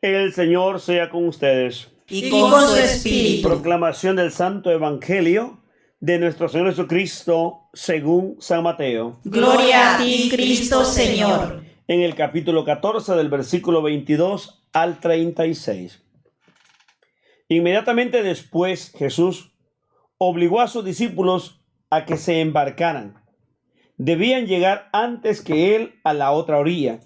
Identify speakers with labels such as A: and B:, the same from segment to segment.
A: El Señor sea con ustedes.
B: Y con su espíritu.
A: Proclamación del Santo Evangelio de nuestro Señor Jesucristo según San Mateo.
B: Gloria a ti, Cristo Señor.
A: En el capítulo 14 del versículo 22 al 36. Inmediatamente después Jesús obligó a sus discípulos a que se embarcaran. Debían llegar antes que él a la otra orilla.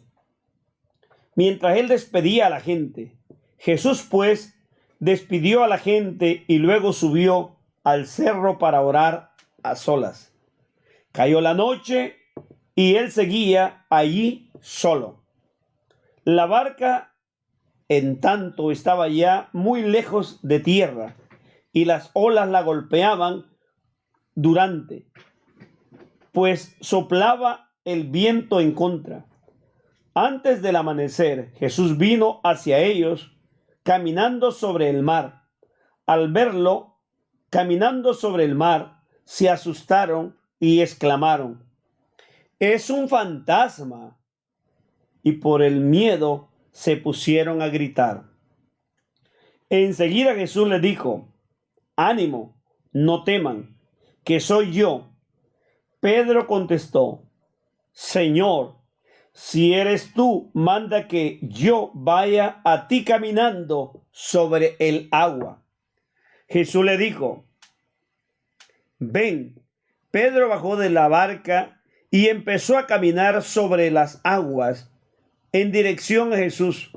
A: Mientras él despedía a la gente, Jesús pues despidió a la gente y luego subió al cerro para orar a solas. Cayó la noche y él seguía allí solo. La barca, en tanto, estaba ya muy lejos de tierra y las olas la golpeaban durante, pues soplaba el viento en contra. Antes del amanecer, Jesús vino hacia ellos caminando sobre el mar. Al verlo caminando sobre el mar, se asustaron y exclamaron: «Es un fantasma», y por el miedo se pusieron a gritar. Enseguida Jesús les dijo: «Ánimo, no teman, que soy yo». Pedro contestó: «Señor, si eres tú, manda que yo vaya a ti caminando sobre el agua». Jesús le dijo: «Ven». Pedro bajó de la barca y empezó a caminar sobre las aguas en dirección a Jesús.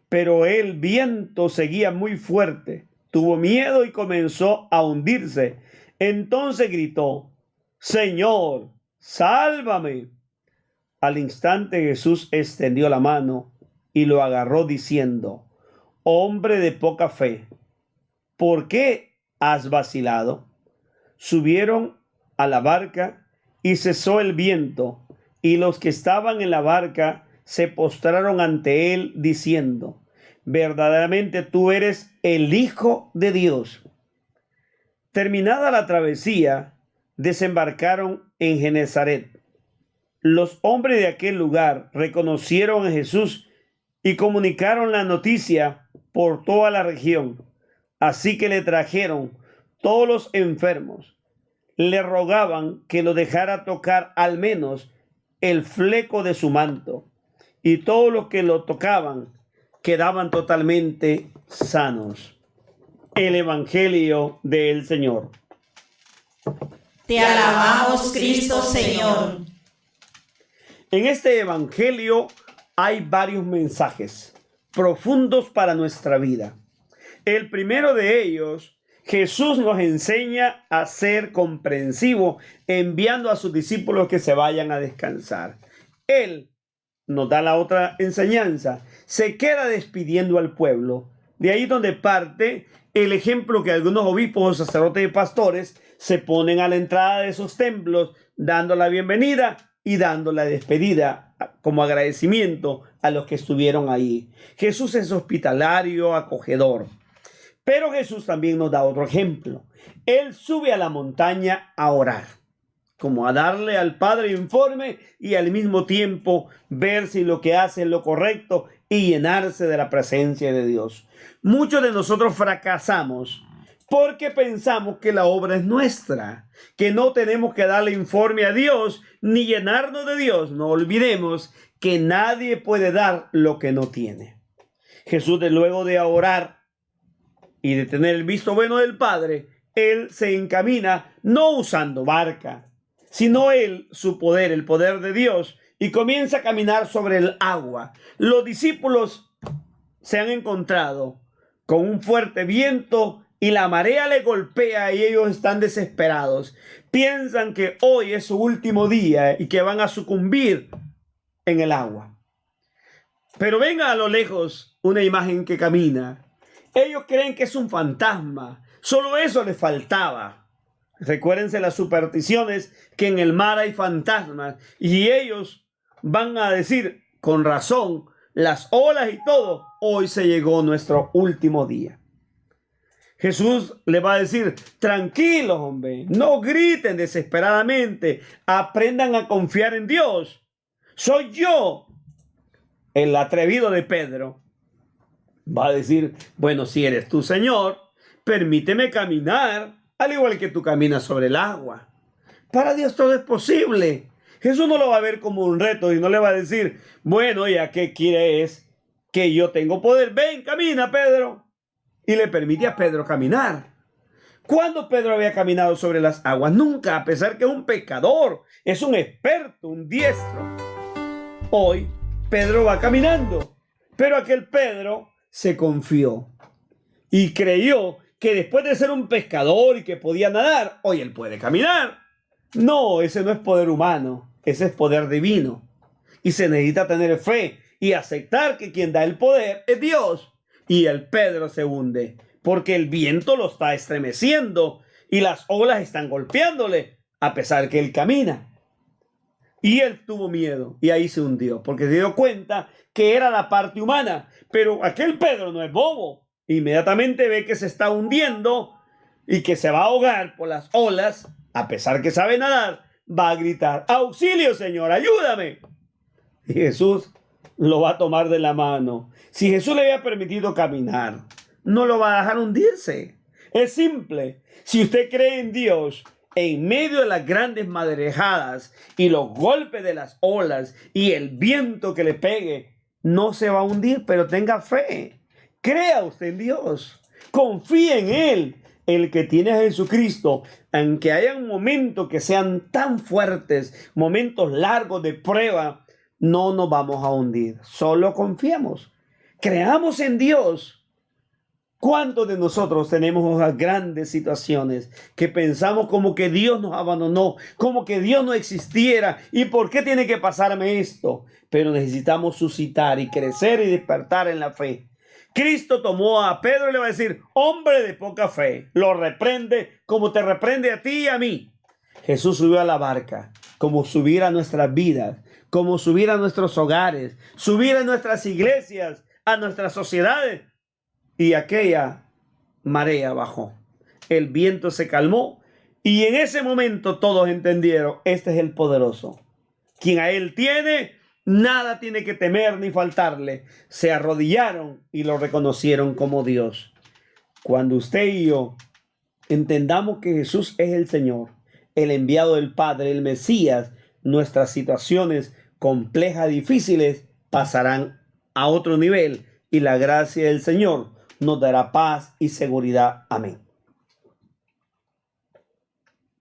A: Pero el viento seguía muy fuerte. Tuvo miedo y comenzó a hundirse. Entonces gritó: «Señor, sálvame». Al instante Jesús extendió la mano y lo agarró diciendo: «Hombre de poca fe, ¿por qué has vacilado?». Subieron a la barca y cesó el viento, y los que estaban en la barca se postraron ante él diciendo: «Verdaderamente tú eres el Hijo de Dios». Terminada la travesía, desembarcaron en Genesaret. Los hombres de aquel lugar reconocieron a Jesús y comunicaron la noticia por toda la región. Así que le trajeron todos los enfermos. Le rogaban que lo dejara tocar al menos el fleco de su manto. Y todos los que lo tocaban quedaban totalmente sanos. El Evangelio del Señor.
B: Te alabamos, Cristo Señor.
A: En este Evangelio hay varios mensajes profundos para nuestra vida. El primero de ellos, Jesús nos enseña a ser comprensivo, enviando a sus discípulos que se vayan a descansar. Él nos da la otra enseñanza, se queda despidiendo al pueblo. De ahí donde parte el ejemplo que algunos obispos, sacerdotes y pastores se ponen a la entrada de esos templos, dando la bienvenida y dando la despedida como agradecimiento a los que estuvieron ahí. Jesús es hospitalario, acogedor. Pero Jesús también nos da otro ejemplo. Él sube a la montaña a orar, como a darle al Padre informe y al mismo tiempo ver si lo que hace es lo correcto y llenarse de la presencia de Dios. Muchos de nosotros fracasamos porque pensamos que la obra es nuestra, que no tenemos que darle informe a Dios ni llenarnos de Dios. No olvidemos que nadie puede dar lo que no tiene. Jesús, luego de orar y de tener el visto bueno del Padre, él se encamina no usando barca, sino su poder, el poder de Dios, y comienza a caminar sobre el agua. Los discípulos se han encontrado con un fuerte viento y la marea le golpea y ellos están desesperados. Piensan que hoy es su último día y que van a sucumbir en el agua. Pero ven a lo lejos una imagen que camina. Ellos creen que es un fantasma. Solo eso les faltaba. Recuérdense las supersticiones que en el mar hay fantasmas. Y ellos van a decir, con razón, las olas y todo, hoy se llegó nuestro último día. Jesús le va a decir: tranquilos, hombre, no griten desesperadamente, aprendan a confiar en Dios. Soy yo, el atrevido de Pedro. Va a decir, bueno, si eres tú, Señor, permíteme caminar al igual que tú caminas sobre el agua. Para Dios todo es posible. Jesús no lo va a ver como un reto y no le va a decir, bueno, ya que quieres que yo tengo poder, ven, camina, Pedro. Y le permite a Pedro caminar. ¿Cuándo Pedro había caminado sobre las aguas? Nunca, a pesar que es un pecador, es un experto, un diestro. Hoy Pedro va caminando, pero aquel Pedro se confió y creyó que después de ser un pescador y que podía nadar, hoy él puede caminar. No, ese no es poder humano, ese es poder divino. Y se necesita tener fe y aceptar que quien da el poder es Dios. Y el Pedro se hunde porque el viento lo está estremeciendo y las olas están golpeándole a pesar que él camina. Y él tuvo miedo y ahí se hundió porque se dio cuenta que era la parte humana. Pero aquel Pedro no es bobo. Inmediatamente ve que se está hundiendo y que se va a ahogar por las olas. A pesar que sabe nadar, va a gritar, auxilio, Señor, ayúdame. Y Jesús lo va a tomar de la mano. Si Jesús le había permitido caminar, no lo va a dejar hundirse. Es simple. Si usted cree en Dios, en medio de las grandes marejadas y los golpes de las olas y el viento que le pegue, no se va a hundir, pero tenga fe. Crea usted en Dios. Confíe en Él, el que tiene a Jesucristo. Aunque haya momentos que sean tan fuertes, momentos largos de prueba, no nos vamos a hundir. Solo confiemos. Creamos en Dios. ¿Cuántos de nosotros tenemos esas grandes situaciones que pensamos como que Dios nos abandonó, como que Dios no existiera? ¿Y por qué tiene que pasarme esto? Pero necesitamos suscitar y crecer y despertar en la fe. Cristo tomó a Pedro y le va a decir, hombre de poca fe, lo reprende como te reprende a ti y a mí. Jesús subió a la barca, como subir a nuestras vidas, como subir a nuestros hogares, subir a nuestras iglesias, a nuestras sociedades. Y aquella marea bajó. El viento se calmó y en ese momento todos entendieron, este es el poderoso. Quien a él tiene, nada tiene que temer ni faltarle. Se arrodillaron y lo reconocieron como Dios. Cuando usted y yo entendamos que Jesús es el Señor, el enviado del Padre, el Mesías, nuestras situaciones complejas, difíciles, pasarán a otro nivel y la gracia del Señor nos dará paz y seguridad. Amén.